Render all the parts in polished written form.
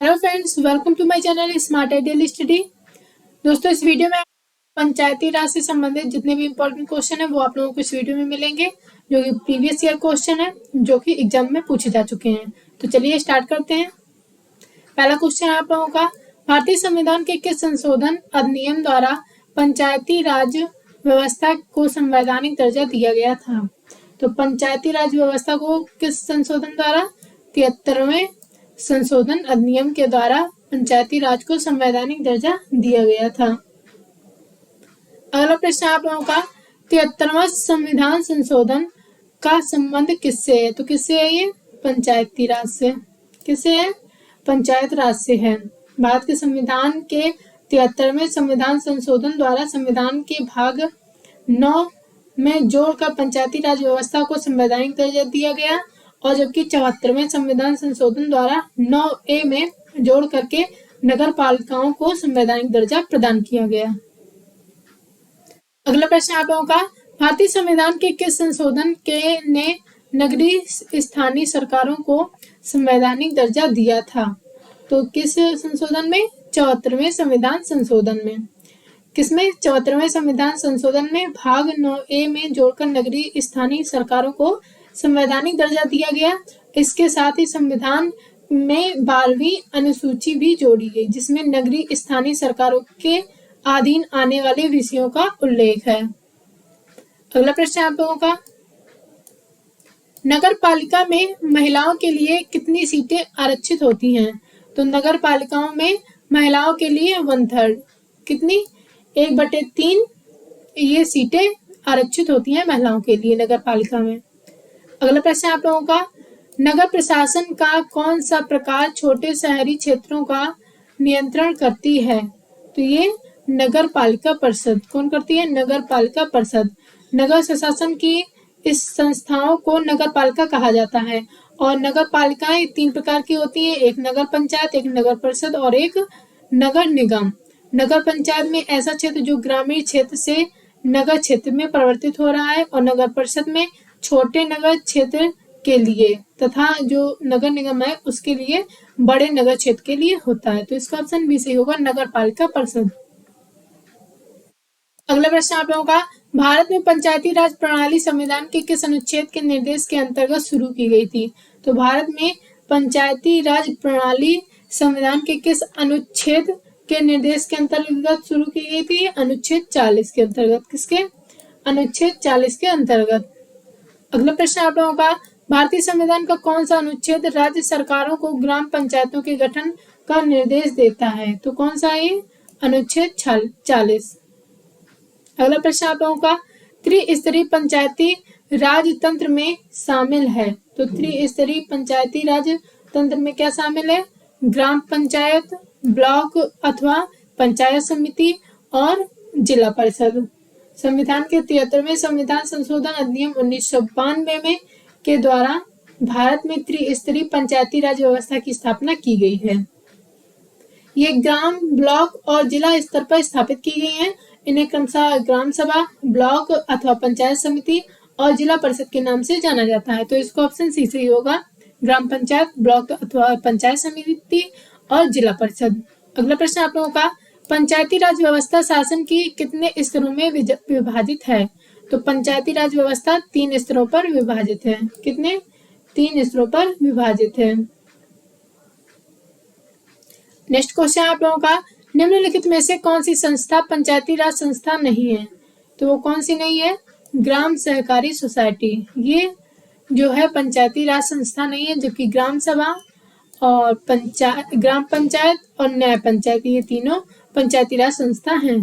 Hello friends, welcome to my channel smart ideal study. दोस्तों, इस video में पंचायती राज से संबंधित जितने भी इंपॉर्टेंट क्वेश्चन है वो आप लोगों को इस वीडियो में मिलेंगे, जो कि प्रीवियस ईयर क्वेश्चन है, जो कि एग्जाम में पूछे जा चुके हैं। तो चलिए स्टार्ट करते हैं। पहला क्वेश्चन आप लोगों का, भारतीय संविधान के किस संशोधन अधिनियम द्वारा पंचायती राज व्यवस्था को संवैधानिक दर्जा दिया गया था? तो पंचायती राज व्यवस्था को किस संशोधन द्वारा? 73वें संशोधन अधिनियम के द्वारा पंचायती राज को संवैधानिक दर्जा दिया गया था। अगला प्रश्न आप लोगों का, 73वां संविधान संशोधन का संबंध किससे है? तो किससे है ये? पंचायती राज से। किससे है? पंचायत राज से है। भारत के संविधान के 73वें संविधान संशोधन द्वारा संविधान के भाग 9 में जोड़कर पंचायती राज व्यवस्था को संवैधानिक दर्जा दिया गया, और जबकि 74वें संविधान संशोधन द्वारा 9A में जोड़ करके नगर पालिकाओं को संवैधानिक दर्जा प्रदान किया गया। अगला प्रश्न आप लोगों का, भारतीय संविधान के किस संशोधन के ने नगरीय स्थानीय सरकारों को संवैधानिक दर्जा दिया था? तो किस संशोधन में? 74वें संविधान संशोधन में। किसमें? 74वें संविधान संशोधन में भाग 9A में जोड़कर नगरीय स्थानीय सरकारों को संवैधानिक दर्जा दिया गया। इसके साथ ही संविधान में 12वीं अनुसूची भी जोड़ी गई, जिसमें नगरीय स्थानीय सरकारों के अधीन आने वाले विषयों का उल्लेख है। अगला प्रश्न आप लोगों का, नगर पालिका में महिलाओं के लिए कितनी सीटें आरक्षित होती हैं? तो नगर पालिकाओं में महिलाओं के लिए 1/3, कितनी? 1/3 ये सीटें आरक्षित होती हैं महिलाओं के लिए नगर पालिका में। अगला प्रश्न आप लोगों का, नगर प्रशासन का कौन सा प्रकार छोटे शहरी क्षेत्रों का नियंत्रण करती है? तो ये नगर पालिका परिषद। कौन करती है? नगर पालिका परिषद। नगर प्रशासन की इस संस्थाओं को नगर पालिका कहा जाता है, और नगर पालिकाएं 3 प्रकार की होती हैं, एक नगर पंचायत, एक नगर परिषद और एक नगर निगम। नगर पंचायत में ऐसा क्षेत्र जो ग्रामीण क्षेत्र से नगर क्षेत्र में परिवर्तित हो रहा है, और नगर परिषद में छोटे नगर क्षेत्र के लिए, तथा जो नगर निगम है उसके लिए बड़े नगर क्षेत्र के लिए होता है। तो इसका ऑप्शन बी सही होगा, नगर पालिका परिषद। अगला प्रश्न आप लोगों का, भारत में पंचायती राज प्रणाली संविधान के किस अनुच्छेद के निर्देश के अंतर्गत शुरू की गई थी? तो भारत में पंचायती राज प्रणाली संविधान के किस अनुच्छेद के निर्देश के अंतर्गत शुरू की गई थी? अनुच्छेद 40 के अंतर्गत। किसके? अनुच्छेद 40 के अंतर्गत। अगला प्रश्न आप लोगों का, भारतीय संविधान का कौन सा अनुच्छेद राज्य सरकारों को ग्राम पंचायतों के गठन का निर्देश देता है? तो कौन सा है? अनुच्छेद 40। अगला प्रश्न आप लोगों का, त्रिस्तरीय पंचायती राज तंत्र में शामिल है? तो त्रिस्तरीय पंचायती राज तंत्र में क्या शामिल है? ग्राम पंचायत, ब्लॉक अथवा पंचायत समिति और जिला परिषद। संविधान के 73वें संविधान संशोधन अधिनियम 1992 में के द्वारा भारत में त्रिस्तरीय पंचायती राज व्यवस्था की स्थापना की गई है। ये ग्राम, ब्लॉक और जिला स्तर पर स्थापित की गई हैं। इन्हें क्रमशः ग्राम सभा, ब्लॉक अथवा पंचायत समिति और जिला परिषद के नाम से जाना जाता है। तो इसको ऑप्शन सी सही होगा, ग्राम पंचायत, ब्लॉक अथवा पंचायत समिति और जिला परिषद। अगला प्रश्न आप लोगों का, पंचायती राज व्यवस्था शासन की कितने स्तरों में विभाजित है? तो पंचायती राज व्यवस्था 3 स्तरों पर विभाजित है। कितने? 3 स्तरों पर विभाजित है। नेक्स्ट क्वेश्चन आप लोगों का, निम्नलिखित में से कौन सी संस्था पंचायती राज संस्था नहीं है? तो वो कौन सी नहीं है? ग्राम सहकारी सोसाइटी। ये जो है पंचायती राज संस्था नहीं है, जबकि ग्राम सभा और ग्राम पंचायत और न्याय पंचायत, ये तीनों पंचायती राज संस्था हैं।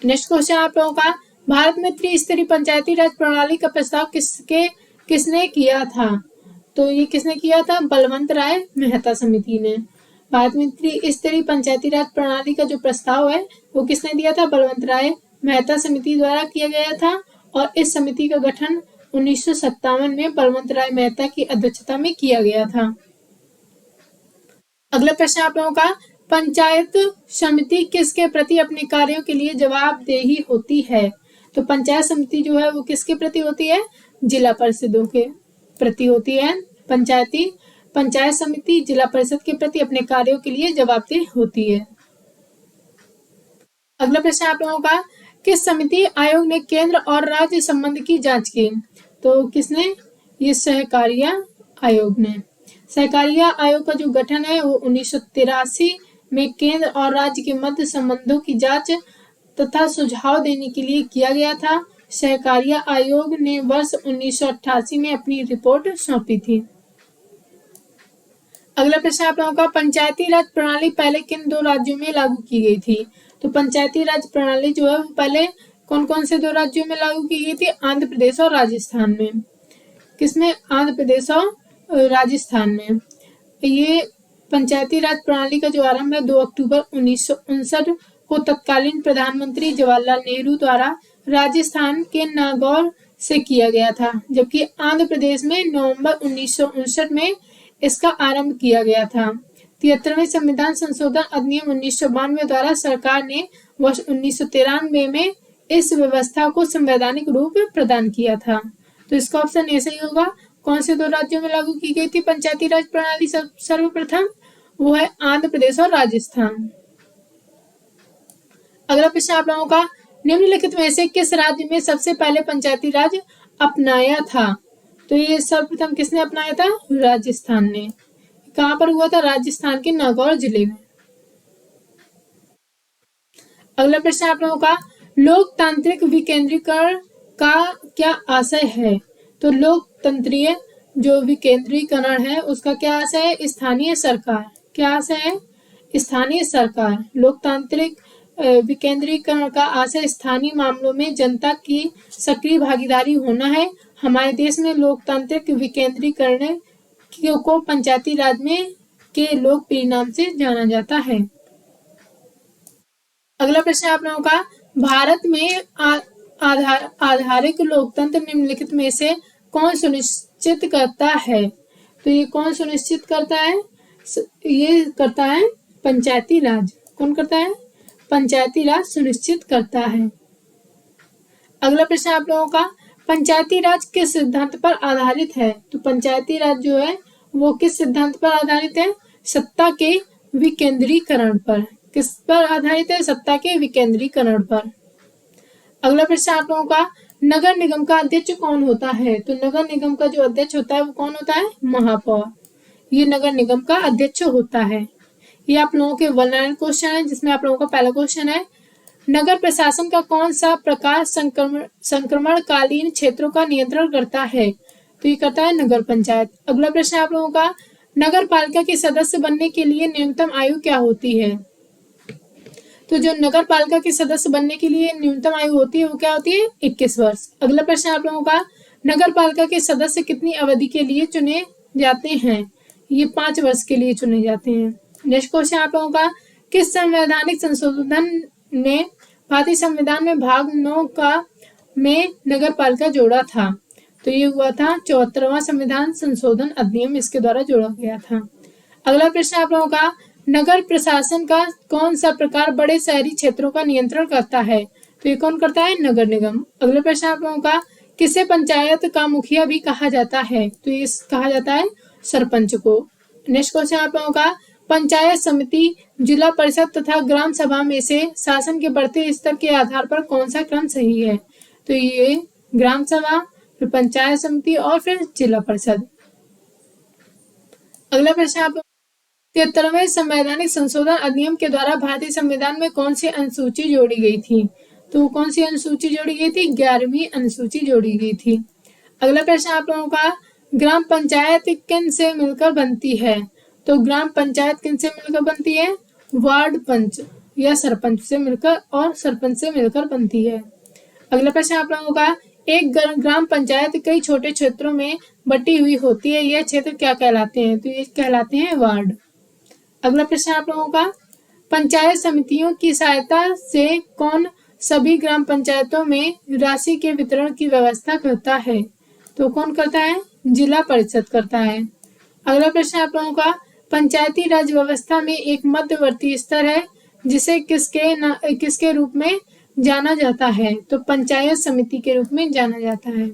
नेक्स्ट क्वेश्चन आप लोगों का, भारत में त्रिस्तरीय पंचायती राज प्रणाली का प्रस्ताव किसने किया था? तो ये किसने किया था? बलवंत राय मेहता समिति ने। भारत में त्रिस्तरीय पंचायती राज प्रणाली का जो प्रस्ताव है वो किसने दिया था? बलवंत राय मेहता समिति द्वारा किया गया था, और इस समिति का गठन 1957 में बलवंत राय मेहता की अध्यक्षता में किया गया था। अगला प्रश्न आप लोगों का, पंचायत समिति किसके प्रति अपने कार्यों के लिए जवाबदेही होती है? तो पंचायत समिति जो है वो किसके प्रति होती है? जिला परिषदों के प्रति होती है। पंचायती पंचायत समिति जिला परिषद के प्रति अपने कार्यों के लिए जवाबदेह होती है। अगला प्रश्न आप लोगों का, किस समिति आयोग ने केंद्र और राज्य संबंध की जांच की? तो किसने? ये सहकारिता आयोग ने। सहकारिता आयोग का जो गठन है वो 1983 में केंद्र और राज्य के मध्य संबंधों की जांच तथा सुझाव देने के लिए किया गया था। सहकारिता आयोग ने वर्ष 1988 में अपनी रिपोर्ट सौंपी थी। अगला प्रश्न आप लोगों का, पंचायती राज प्रणाली पहले किन दो राज्यों में लागू की गई थी? तो पंचायती राज प्रणाली जो है वो पहले कौन कौन से दो राज्यों में लागू की गई थी? आंध्र प्रदेश और राजस्थान में। किसमें? आंध्र प्रदेश और राजस्थान में। ये पंचायती राज प्रणाली का जो आरंभ है 2 अक्टूबर 1959 को तत्कालीन प्रधानमंत्री जवाहरलाल नेहरू द्वारा राजस्थान के नागौर से किया गया था, जबकि आंध्र प्रदेश में नवंबर 1959 में इसका आरंभ किया गया था। 73वें संविधान संशोधन अधिनियम 1992 द्वारा सरकार ने वर्ष 1993 में इस व्यवस्था को संवैधानिक रूप प्रदान किया था। तो इसका ऑप्शन ऐसे ही होगा। कौन से दो राज्यों में लागू की गई थी पंचायती राज प्रणाली सर्वप्रथम? वो है आंध्र प्रदेश और राजस्थान। अगला प्रश्न आप लोगों का, निम्नलिखित में से किस राज्य में सबसे पहले पंचायती राज अपनाया था? तो ये सर्वप्रथम किसने अपनाया था? राजस्थान ने। कहां पर हुआ था? राजस्थान के नागौर जिले में। अगला प्रश्न आप लोगों का, लोकतांत्रिक विकेंद्रीकरण का क्या आशय है? तो लोकतंत्रीय जो विकेंद्रीकरण है उसका क्या आशय है? स्थानीय सरकार। क्या आशय है? स्थानीय सरकार। लोकतांत्रिक विकेंद्रीकरण का आशय स्थानीय मामलों में जनता की सक्रिय भागीदारी होना है। हमारे देश में लोकतांत्रिक विकेंद्रीकरण को पंचायती राज में के लोकप्रिय नाम से जाना जाता है। अगला प्रश्न आप लोगों का, भारत में आधारिक लोकतंत्र निम्नलिखित में से कौन सुनिश्चित करता है? तो ये कौन सुनिश्चित करता है? ये करता है पंचायती राज। कौन करता है? पंचायती राज सुनिश्चित करता है। अगला प्रश्न आप लोगों का, पंचायती राज किस सिद्धांत पर आधारित है? तो पंचायती राज जो है वो किस सिद्धांत पर आधारित है? सत्ता के विकेंद्रीकरण पर। किस पर आधारित है? सत्ता के विकेंद्रीकरण पर। अगला प्रश्न आप लोगों का, नगर निगम का अध्यक्ष कौन होता है? तो नगर निगम का जो अध्यक्ष होता है वो कौन होता है? महापौर। ये नगर निगम का अध्यक्ष होता है। ये आप लोगों के वल्नरेबल क्वेश्चन है, जिसमें आप लोगों का पहला क्वेश्चन है, नगर प्रशासन का कौन सा प्रकार संक्रमणकालीन क्षेत्रों का नियंत्रण करता है? तो ये करता है नगर पंचायत। अगला प्रश्न आप लोगों का, नगर पालिका के सदस्य बनने के लिए न्यूनतम आयु क्या होती है? तो जो नगर पालिका के सदस्य बनने के लिए न्यूनतम आयु होती है वो क्या होती है? 21 वर्ष। अगला प्रश्न आप लोगों का, नगर पालिका के सदस्य कितनी अवधि के लिए चुने जाते हैं? ये 5 वर्ष के लिए चुने जाते हैं। नेक्स्ट क्वेश्चन आप लोगों का, किस संवैधानिक संशोधन ने भारतीय संविधान में भाग 9 में नगर पालिका जोड़ा था? तो ये हुआ था 74वां संविधान संशोधन अधिनियम, इसके द्वारा जोड़ा गया था। अगला प्रश्न आप लोगों का, नगर प्रशासन का कौन सा प्रकार बड़े शहरी क्षेत्रों का नियंत्रण करता है? तो ये कौन करता है? नगर निगम। अगला प्रश्न आप लोगों का, किसे पंचायत का मुखिया भी कहा जाता है? तो ये कहा जाता है सरपंच को। नेक्स्ट क्वेश्चन आप लोगों का, पंचायत समिति, जिला परिषद तथा ग्राम सभा में से शासन के बढ़ते स्तर के आधार पर कौन सा क्रम सही है? तो ये ग्राम सभा, फिर पंचायत समिति और फिर जिला परिषद। अगला प्रश्न आप 73वें संवैधानिक संशोधन अधिनियम के द्वारा भारतीय संविधान में कौन सी अनुसूची जोड़ी गई थी? तो कौन सी अनुसूची जोड़ी गई थी? 11वीं अनुसूची जोड़ी गई थी। अगला प्रश्न आप लोगों का, ग्राम पंचायत किन से मिलकर बनती है? तो ग्राम पंचायत किन से मिलकर बनती है? वार्ड पंच या सरपंच से मिलकर और सरपंच से मिलकर बनती है। अगला प्रश्न आप लोगों का, एक ग्राम पंचायत कई छोटे क्षेत्रों में बटी हुई होती है, यह क्षेत्र क्या कहलाते हैं? तो ये कहलाते हैं वार्ड। अगला प्रश्न आप लोगों का, पंचायत समितियों की सहायता से कौन सभी ग्राम पंचायतों में राशि के वितरण की व्यवस्था करता है? तो कौन करता है? जिला परिषद करता है। अगला प्रश्न आप लोगों का, पंचायती राज व्यवस्था में एक मध्यवर्ती स्तर है जिसे किसके रूप में जाना जाता है? तो पंचायत समिति के रूप में जाना जाता है।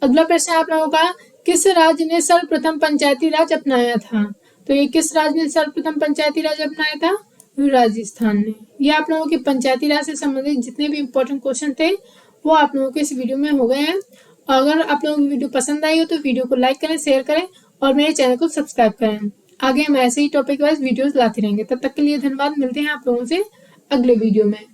अगला प्रश्न आप लोगों का, किस राज्य ने सर्वप्रथम पंचायती राज अपनाया था? तो ये किस राज्य ने सर्वप्रथम पंचायती राज अपनाया था? राजस्थान ने। ये आप लोगों के पंचायती राज से संबंधित जितने भी इम्पोर्टेंट क्वेश्चन थे वो आप लोगों के इस वीडियो में हो गए हैं। अगर आप लोगों को वीडियो पसंद आई हो तो वीडियो को लाइक करें, शेयर करें और मेरे चैनल को सब्सक्राइब करें। आगे हम ऐसे ही टॉपिक वाइज वीडियोस लाते रहेंगे। तब तक के लिए धन्यवाद। मिलते हैं आप लोगों से अगले वीडियो में।